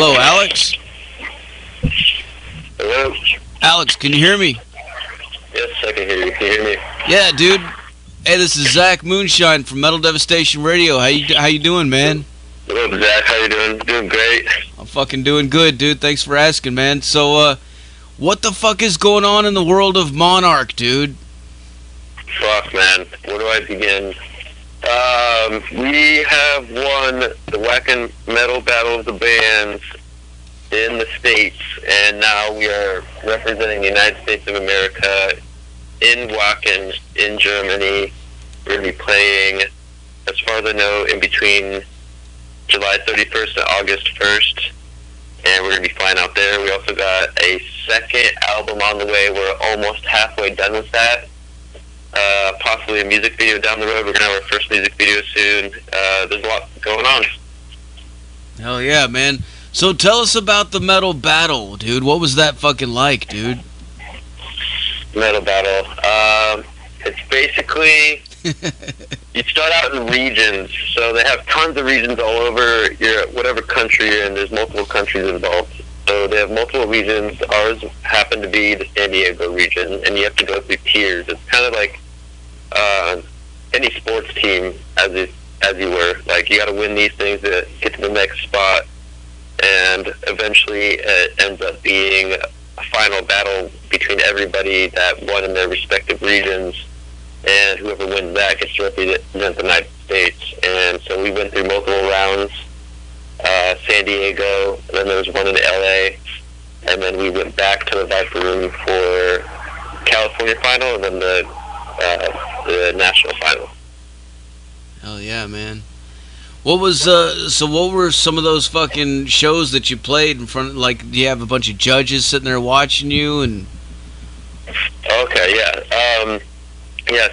Hello, Alex? Hello? Alex, can you hear me? Yes, I can hear you. Can you hear me? Yeah, dude. Hey, this is Zach Moonshine from Metal Devastation Radio. How you doing, man? Hello, Zach. How you doing? Doing great. I'm fucking doing good, dude. Thanks for asking, man. So, what the fuck is going on in the world of Monarch, dude? Fuck, man. Where do I begin? We have won the Wacken Metal Battle of the Bands in the States, and now we are representing the United States of America in Wacken, in Germany. We're going to be playing, as far as I know, in between July 31st and August 1st, and we're going to be flying out there. We also got a second album on the way. We're almost halfway done with that. Possibly a music video down the road. We're going to have our first music video soon. There's a lot going on. Hell yeah, man. So tell us about the metal battle, dude. What was that fucking like, dude? Metal battle. It's basically, you start out in regions. So they have tons of regions all over whatever country you're in. There's multiple countries involved. So they have multiple regions. Ours happened to be the San Diego region, and you have to go through tiers. It's kind of like any sports team, as you were. Like, you got to win these things to get to the next spot, and eventually it ends up being a final battle between everybody that won in their respective regions, and whoever wins that gets to represent the United States. And so we went through multiple rounds. San Diego, and then there was one in LA, and then we went back to the Viper Room for California final, and then the national final. Hell yeah, man. What was what were some of those fucking shows that you played in front of, like, do you have a bunch of judges sitting there watching you? And okay, yeah.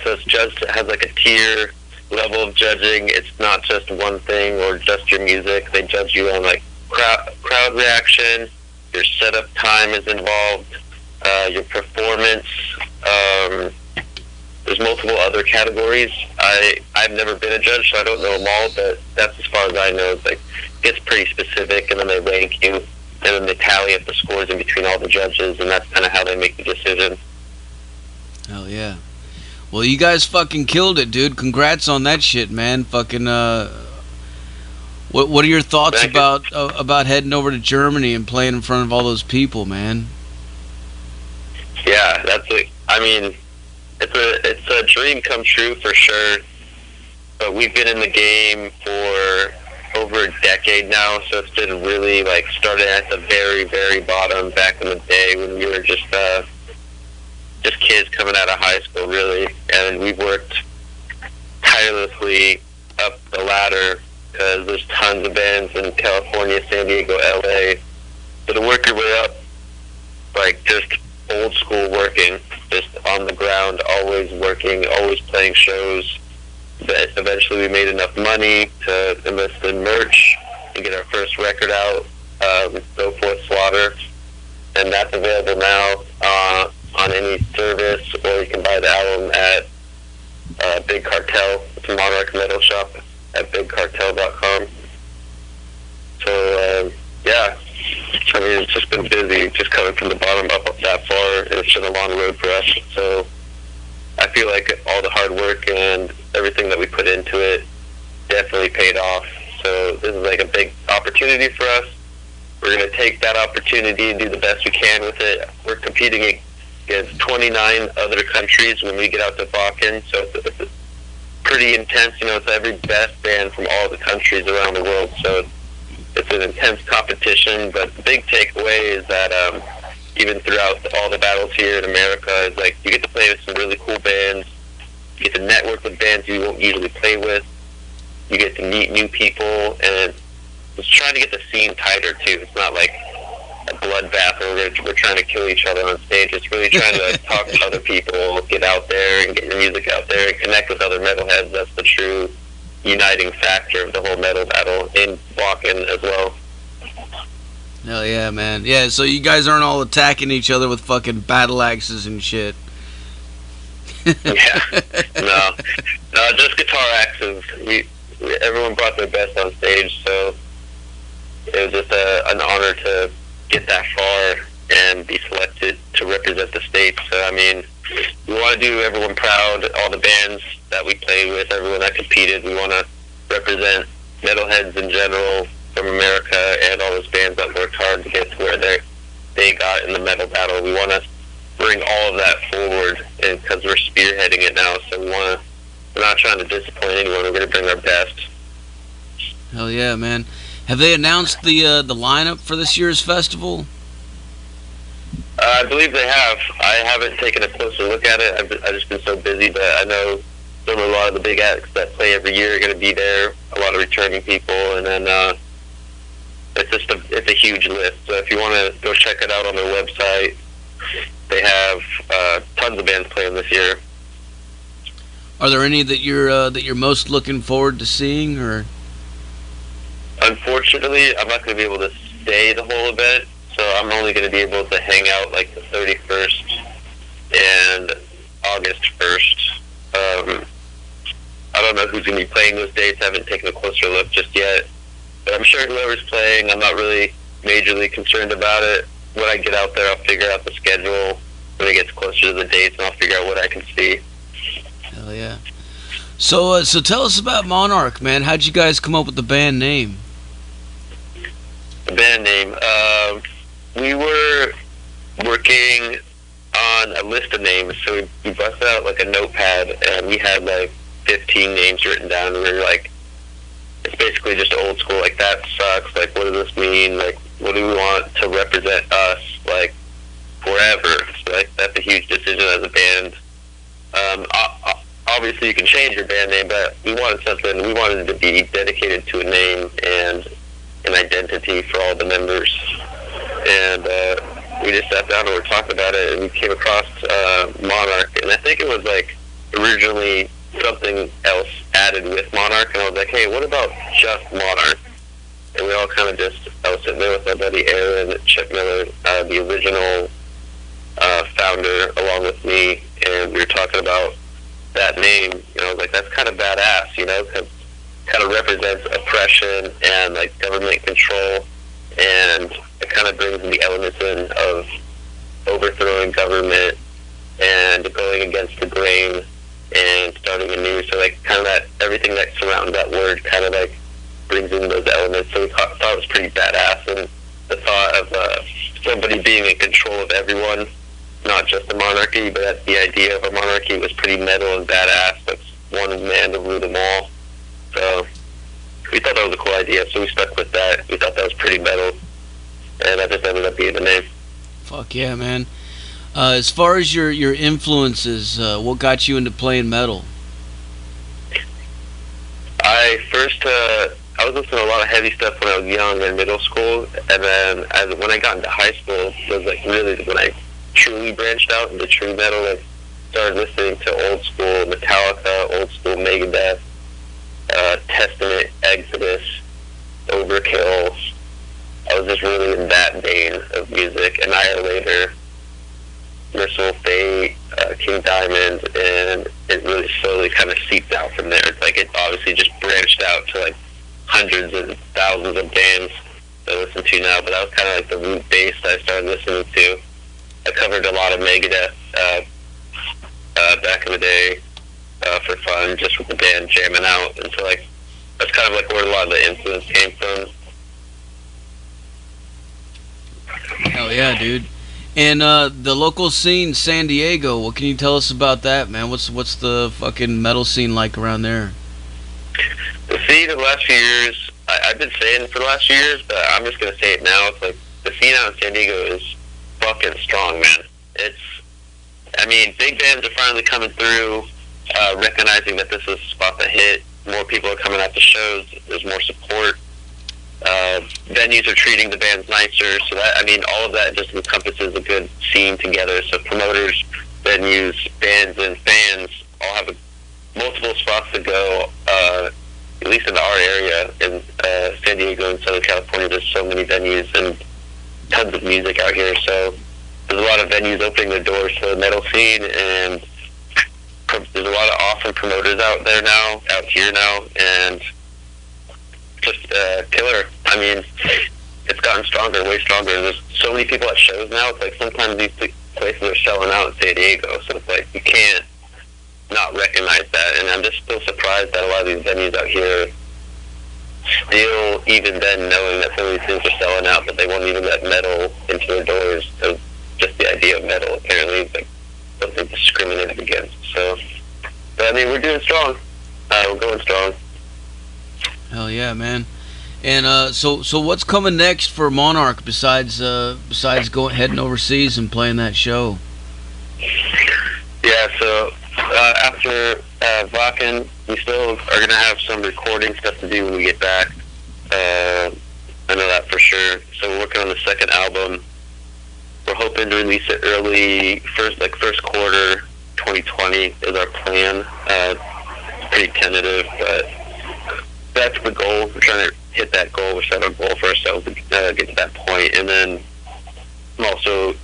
So it's judged, it has like a tier level of judging. It's not just one thing or just your music. They judge you on like crowd reaction, your setup time is involved, your performance. There's multiple other categories. I've never been a judge, so I don't know them all, but that's as far as I know. It's like, it gets pretty specific, and then they rank you, and then they tally up the scores in between all the judges, and that's kind of how they make the decision. hell yeah. Well, you guys fucking killed it, dude. Congrats on that shit, man. Fucking, what are your thoughts about heading over to Germany and playing in front of all those people, man? Yeah, it's a dream come true for sure. But we've been in the game for over a decade now, so it's been really like started at the very, very bottom back in the day when we were just kids coming out of high school, really. And we've worked tirelessly up the ladder because there's tons of bands in California, San Diego, LA. So to work your way up, like just old school working, just on the ground, always working, always playing shows. But eventually we made enough money to invest in merch and get our first record out, Go Forth Slaughter. And that's available now on any service, or you can buy the album at Big Cartel. It's a Monarch metal shop at bigcartel.com. So, yeah. I mean, it's just been busy, just coming from the bottom up that far, and it's been a long road for us. So I feel like all the hard work and everything that we put into it definitely paid off. So this is like a big opportunity for us. We're going to take that opportunity and do the best we can with it. We're competing against 29 other countries when we get out to Wacken, so it's pretty intense. You know, it's every best band from all the countries around the world, so it's an intense competition. But the big takeaway is that even throughout all the battles here in America, is like you get to play with some really cool bands. You get to network with bands you won't usually play with. You get to meet new people, and it's trying to get the scene tighter too. It's not like a bloodbath where we're trying to kill each other on stage. It's really trying to talk to other people, get out there and get your music out there and connect with other metalheads. That's the true uniting factor of the whole metal battle in Wacken as well. Hell yeah, man. Yeah, so you guys aren't all attacking each other with fucking battle axes and shit. Yeah. No, just guitar axes. Everyone brought their best on stage, so it was just an honor to get that far and be selected to represent the state. So, I mean, we want to do everyone proud, all the bands that we play with, everyone that competed. We want to represent metalheads in general from America and all those bands that worked hard to get to where they got in the metal battle. We want to bring all of that forward, and because we're spearheading it now, so we're not trying to disappoint anyone. We're going to bring our best. Hell yeah, man. Have they announced the lineup for this year's festival? I believe they have. I haven't taken a closer look at it. I've just been so busy, but I know a lot of the big acts that play every year are going to be there. A lot of returning people, and then it's a huge list. So if you want to go check it out on their website, they have tons of bands playing this year. Are there any that you're most looking forward to seeing, or? Unfortunately, I'm not going to be able to stay the whole event, so I'm only going to be able to hang out like the 31st and August 1st. I don't know who's going to be playing those dates. I haven't taken a closer look just yet, but I'm sure whoever's playing, I'm not really majorly concerned about it. When I get out there, I'll figure out the schedule when it gets closer to the dates, and I'll figure out what I can see. Hell yeah. So tell us about Monarch, man. How'd you guys come up with the band name? The band name, we were working on a list of names, so we busted out like a notepad, and we had like 15 names written down. We were like, it's basically just old school, like, that sucks, like, what does this mean, like, what do we want to represent us, like, forever? So, like, that's a huge decision as a band. Obviously you can change your band name, but we wanted it to be dedicated to a name and an identity for all the members. And we just sat down and we were talking about it, and we came across Monarch, and I think it was like originally something else added with Monarch, and I was like, hey, what about just Monarch? And we all kind of I was sitting there with my buddy Aaron, Chip Miller, the original founder, along with me, and we were talking about that name. You know, like, that's kind of badass, you know, because it kind of represents oppression and like government control, and it kind of brings the elements in of overthrowing government and going against the grain and starting anew. So, like, kind of that, everything that surrounds that word kind of like brings in those elements. So we thought it was pretty badass, and the thought of somebody being in control of everyone, not just a monarchy, but the idea of a monarchy was pretty metal and badass. That's one man to rule them all. So we thought that was a cool idea, so we stuck with that. We thought that was pretty metal, and that just ended up being the name. Fuck yeah, man. As far as your influences, what got you into playing metal? I was listening to a lot of heavy stuff when I was young in middle school, and then when I got into high school, it was like really when I truly branched out into true metal. Like, started listening to old school Metallica, old school Megadeth, Testament, Exodus, Overkill. I was just really in that vein of music. Annihilator, Merciful Fate, King Diamond, and it really slowly kind of seeped out from there. It's like it obviously just branched out to like hundreds and thousands of bands that I listen to now, but that was kind of like the root base that I started listening to. I covered a lot of Megadeth back in the day for fun, just with the band jamming out, and so like that's kind of like where a lot of the influence came from. Hell yeah, dude. And the local scene, San Diego, what can you tell us about that, man? What's the fucking metal scene like around there? The scene in the last few years, I've been saying for the last few years, but I'm just going to say it now. It's like the scene out in San Diego is fucking strong, man. Big bands are finally coming through, recognizing that this is a spot that hit. More people are coming out to shows. There's more support. Venues are treating the bands nicer. So that, all of that just encompasses a good scene together. So promoters, venues, bands, and fans all have multiple spots to go. At least in our area, in San Diego and Southern California, there's so many venues and tons of music out here. So there's a lot of venues opening their doors to the metal scene, and there's a lot of awesome promoters out here now, and just killer. it's gotten stronger, way stronger. And there's so many people at shows now. It's like sometimes these places are selling out in San Diego, so it's like you can't not recognize that. And I'm just still surprised that a lot of these venues out here still, even then, knowing that some of these things are selling out, but they won't even let metal into their doors. So just the idea of metal apparently is like something discriminated against. So, but I mean, we're doing strong. We're going strong. Hell yeah, man. And so what's coming next for Monarch besides going heading overseas and playing that show? Yeah, so after Wacken, we still are gonna have some recording stuff to do when we get back. I know that for sure. So we're working on the second album. We're hoping to release it early, first quarter 2020 is our plan. It's pretty tentative, but that's the goal. We're trying to hit that goal. We set a goal for ourselves to get to that point. And then I'm also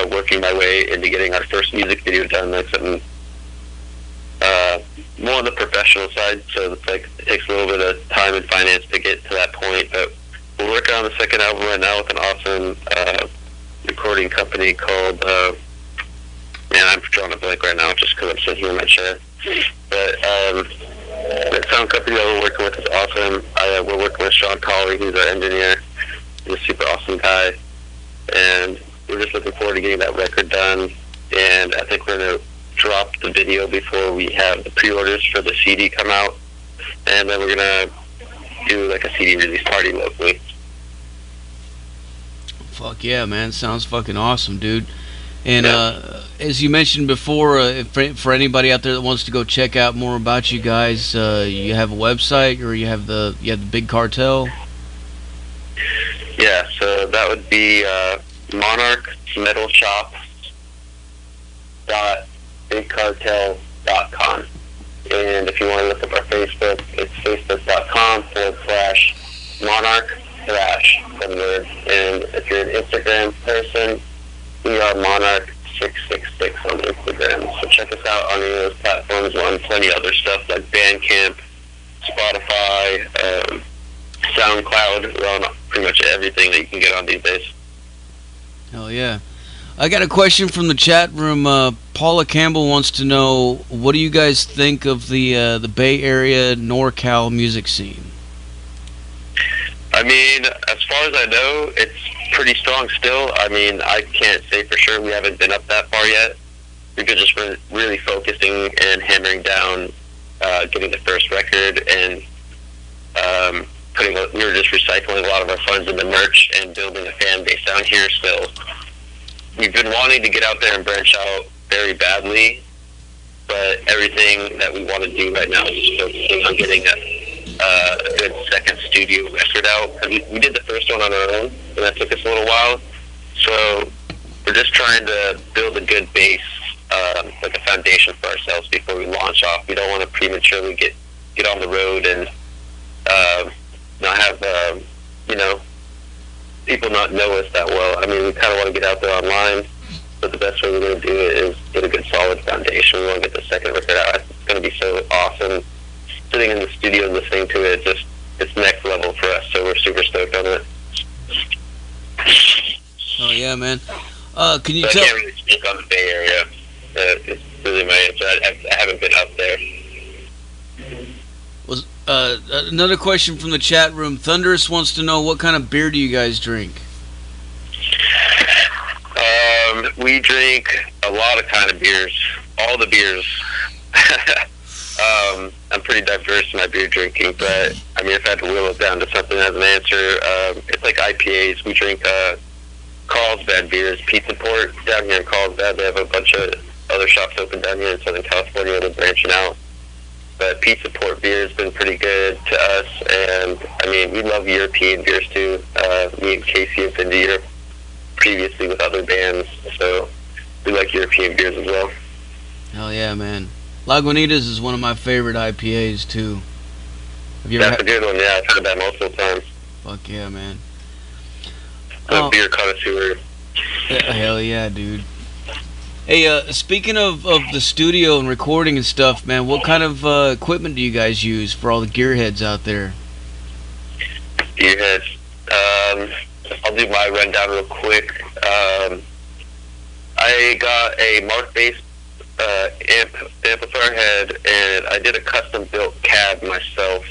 working my way into getting our first music video done. That's something more on the professional side. So it's like it takes a little bit of time and finance to get to that point. But we're working on the second album right now with an awesome recording company called man, I'm drawing a blank right now just because I'm sitting here in my chair. But the sound company that we're working with is awesome. We're working with Sean Colley, who's our engineer. He's a super awesome guy. And we're just looking forward to getting that record done. And I think we're going to drop the video before we have the pre-orders for the CD come out. And then we're going to do like a CD release party locally. Fuck yeah, man. Sounds fucking awesome, dude. And as you mentioned before, for anybody out there that wants to go check out more about you guys, you have a website or you have the Big Cartel? Yeah, so that would be monarchmetalshop.bigcartel.com. And if you want to look up our Facebook, it's facebook.com/monarch/. And if you're an Instagram person, we are Monarch666 on Instagram. So check us out on any of those platforms. We're on plenty of other stuff like Bandcamp, Spotify, SoundCloud. We're on pretty much everything that you can get on these days. Hell yeah. I got a question from the chat room. Paula Campbell wants to know, what do you guys think of the Bay Area NorCal music scene? I mean, as far as I know, it's pretty strong still. I mean, I can't say for sure. We haven't been up that far yet. We've been just really focusing and hammering down getting the first record, and we were just recycling a lot of our funds into merch and building a fan base down here still. We've been wanting to get out there and branch out very badly, but everything that we want to do right now is just focusing on getting a good second studio record out. We did the first one on our own, and that took us a little while. So we're just trying to build a good base, like a foundation for ourselves before we launch off. We don't want to prematurely get on the road and not have people not know us that well. I mean, we kind of want to get out there online, but the best way we're going to do it is get a good solid foundation. We want to get the second record out. It's going to be so awesome. Sitting in the studio and listening to it, it's next level for us, so we're super stoked on it. Oh yeah, man. Can you I tell? can't really speak on the Bay Area. It's really my answer. I haven't been up there. Was another question from the chat room. Thunderous wants to know, what kind of beer do you guys drink? We drink a lot of kind of beers. All the beers. I'm pretty diverse in my beer drinking, but I mean, if I had to whittle it down to something as an answer, it's like IPAs. We drink Carlsbad beers, Pizza Port down here in Carlsbad. They have a bunch of other shops open down here in Southern California. They're branching out. But Pizza Port beer has been pretty good to us, and I mean, we love European beers too. Me and Casey have been to Europe previously with other bands, so we like European beers as well. Hell yeah, man. Lagunitas is one of my favorite IPAs too. Have you That's a good one, yeah. I've heard that multiple times. Fuck yeah, man. Beer connoisseur. Hell yeah, dude. Hey, speaking of the studio and recording and stuff, man, what kind of equipment do you guys use for all the gearheads out there? Gearheads. A I'll do my rundown real quick. I got a Mark bass amplifier head, and I did a custom built cab myself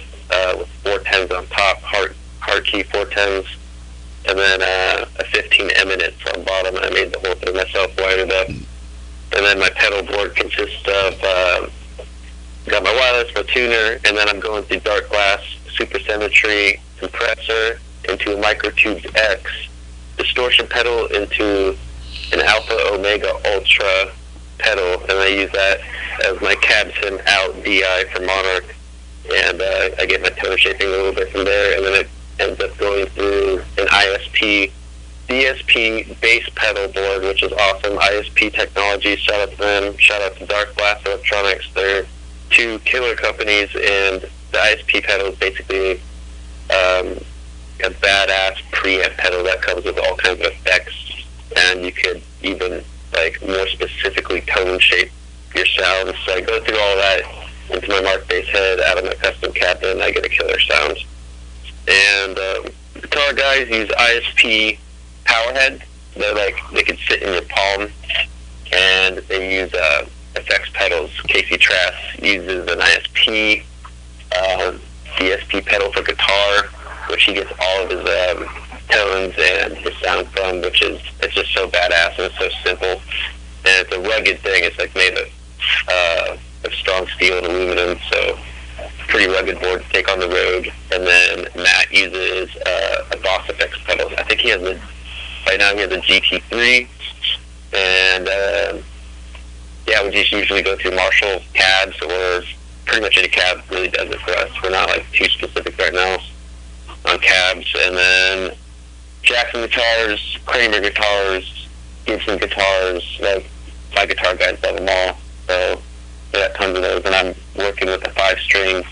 with 410s on top, heart key 410s, and then a 15 Eminence on bottom. I made the whole thing myself, wired it up, and then my pedal board consists of got my wireless, my tuner, and then I'm going through dark glass, super symmetry, compressor into a Microtubes X, distortion pedal into an Alpha Omega Ultra pedal, and I use that as my cab sim out DI for Monarch, and I get my tone shaping a little bit from there, and then it ends up going through an ISP DSP bass pedal board, which is awesome. ISP Technologies, shout out to them. Shout out to Dark Glass Electronics. They're two killer companies, and the ISP pedal is basically a badass preamp pedal that comes with all kinds of effects, and you could even like more specifically tone shape your sounds. So I go through all that into my Mark bass head out of my custom cabinet, and I get a killer sound. And guitar guys use ISP power heads. They're like, they can sit in your palm, and they use effects pedals. Casey Trask uses an ISP DSP pedal for guitar, which he gets all of his tones and his sound from, which is, it's just so badass, and it's so simple, and it's a rugged thing. It's like made of strong steel and aluminum, so pretty rugged board to take on the road. And then Matt uses a Boss Effects pedal. I think he has right now he has a GT3, and yeah, we just usually go through Marshall cabs, or pretty much any cab really does it for us. We're not like too specific right now on cabs. And then Jackson guitars, Kramer guitars, Gibson guitars, like my guitar guys love them all. So I got tons of those, and I'm working with a 5-string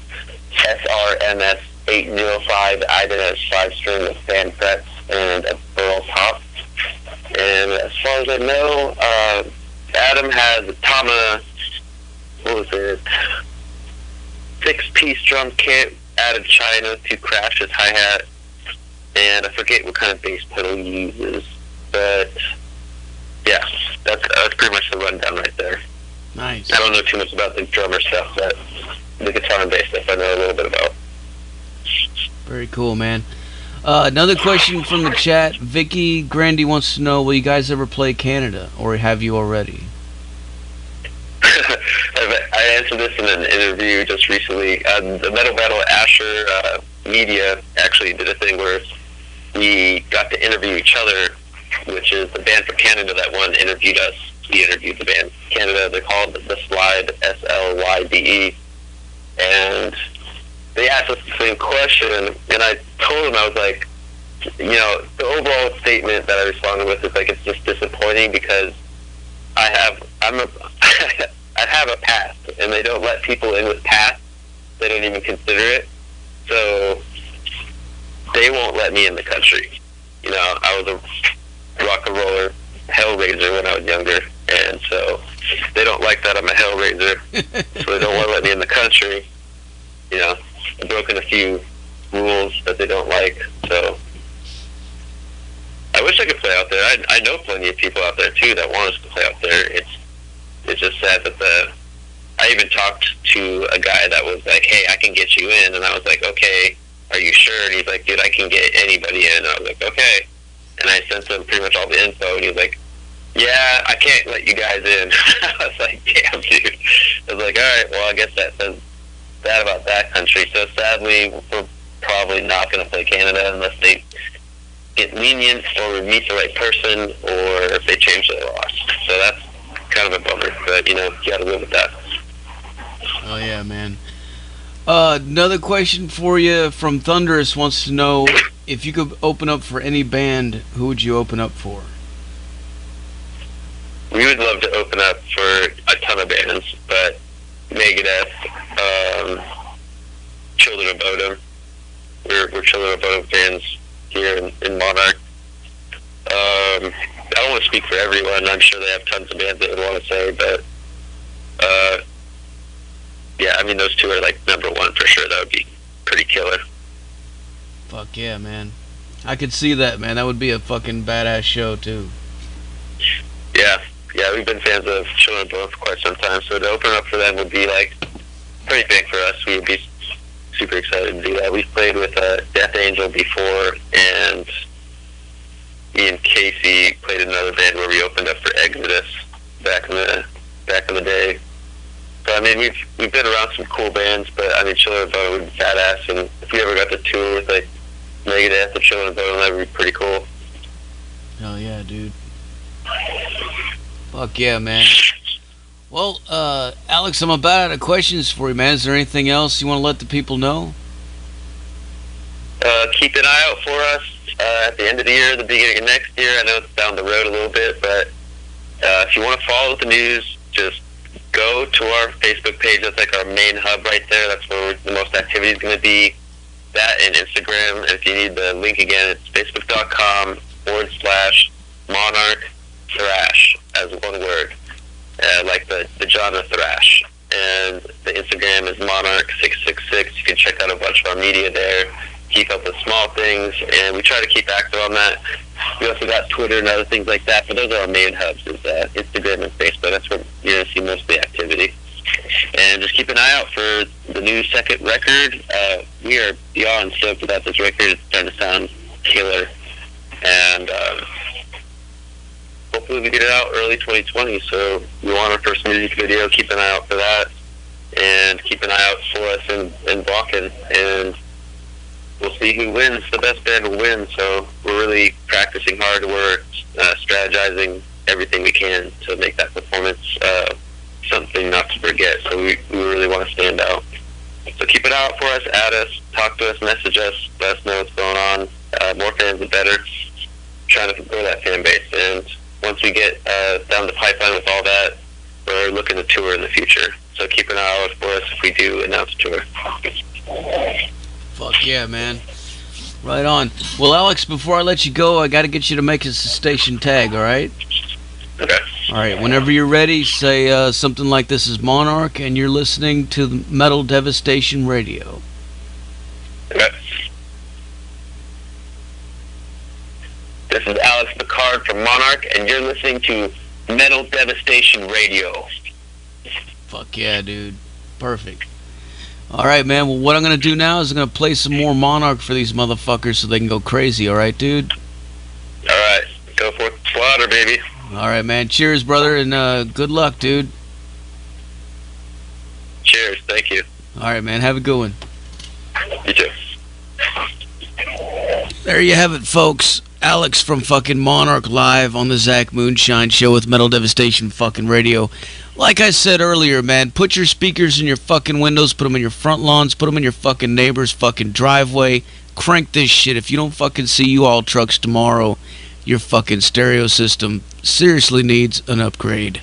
SRMS 805 Ibanez 5-string with fan frets and a burl top. And as far as I know, Adam has a Tama, what was it, 6-piece drum kit out of China to crash his hi-hat, and I forget what kind of bass pedal he uses, but yeah, that's pretty much the rundown right there. Nice. I don't know too much about the drummer stuff, but the guitar and bass stuff I know a little bit about. Very cool, man. Another question from the chat. Vicky Grandy wants to know, will you guys ever play Canada, or have you already? I answered this in an interview just recently. The Metal Battle Asher Media actually did a thing where we got to interview each other, which is the band from Canada that one interviewed us. We interviewed the band Canada. They're called The Slide, SLYDE, and they asked us the same question, and I told them, I was like, you know, the overall statement that I responded with is like, it's just disappointing because I have a past, and they don't let people in with past. They don't even consider it, so they won't let me in the country. You know, I was a rock and roller hellraiser when I was younger, and so they don't like that I'm a hellraiser, so they don't want to let me in the country. You know, I've broken a few rules that they don't like, so I wish I could play out there. I know plenty of people out there too that want us to play out there. It's just sad that I even talked to a guy that was like, hey, I can get you in, and I was like, okay, are you sure? And he's like, dude, I can get anybody in. And I was like, okay. And I sent him pretty much all the info, and he was like, yeah, I can't let you guys in. I was like, damn, dude. I was like, all right, well, I guess that says that about that country. So sadly, we're probably not going to play Canada unless they get lenient or meet the right person, or if they change their laws. So that's kind of a bummer, but, you know, you got to live with that. Oh, yeah, man. Another question for you from Thunderous wants to know, if you could open up for any band, who would you open up for? We would love to open up for a ton of bands, but Megadeth, Children of Bodom. We're Children of Bodom fans here in Monarch. I don't want to speak for everyone. I'm sure they have tons of bands they would want to say, but yeah, I mean, those two are like number one for sure. That would be pretty killer. Fuck yeah, man. I could see that, man. That would be a fucking badass show, too. Yeah, we've been fans of Children of Bodom for quite some time, so to open up for them would be, like, pretty big for us. We would be super excited to do that. We've played with Death Angel before, and me and Casey played another band where we opened up for Exodus back in the day. So, I mean, we've been around some cool bands, but, I mean, Children of Bodom would be badass, and if we ever got to tour with, like, Megadeth or Children of Bodom, that would be pretty cool. Hell yeah, dude. Fuck yeah, man. Well, Alex, I'm about out of questions for you, man. Is there anything else you want to let the people know? Keep an eye out for us at the end of the year, the beginning of next year. I know it's down the road a little bit, but if you want to follow the news, just go to our Facebook page. That's like our main hub right there. That's where the most activity is going to be. That and Instagram. And if you need the link again, it's facebook.com/Monarch Thrash as one word, like the genre thrash. And the Instagram is Monarch666. You can check out a bunch of our media there. Keep up with small things, and we try to keep active on that. We also got Twitter and other things like that, but those are our main hubs, is Instagram and Facebook. That's where you're going to see most of the activity. And just keep an eye out for the new second record. We are beyond stoked about this record. It's starting to sound killer. And hopefully we get it out early 2020. So we want our first music video. Keep an eye out for that. And keep an eye out for us in Wacken. And we'll see who wins. The best band will win. So we're really practicing hard. We're strategizing everything we can to make that performance something not to forget. So we really want to stand out. So keep an eye out for us, add us, talk to us, message us, let us know what's going on. More fans, the better. Trying to grow that fan base. And once we get down the pipeline with all that, we're looking to tour in the future. So keep an eye out for us if we do announce a tour. Fuck yeah, man. Right on. Well, Alex, before I let you go, I got to get you to make us a station tag, all right? Okay. All right, whenever you're ready, say something like this is Monarch, and you're listening to the Metal Devastation Radio. Okay. This is Alex Picard from Monarch, and you're listening to Metal Devastation Radio. Fuck yeah, dude. Perfect. All right, man. Well, what I'm going to do now is I'm going to play some more Monarch for these motherfuckers so they can go crazy, all right, dude? All right. Go for it. Slaughter, baby. All right, man. Cheers, brother, and good luck, dude. Cheers. Thank you. All right, man. Have a good one. You too. There you have it, folks. Alex from fucking Monarch live on the Zach Moonshine Show with Metal Devastation fucking Radio. Like I said earlier, man, put your speakers in your fucking windows, put them in your front lawns, put them in your fucking neighbor's fucking driveway. Crank this shit. If you don't fucking see U-Haul trucks tomorrow, your fucking stereo system seriously needs an upgrade.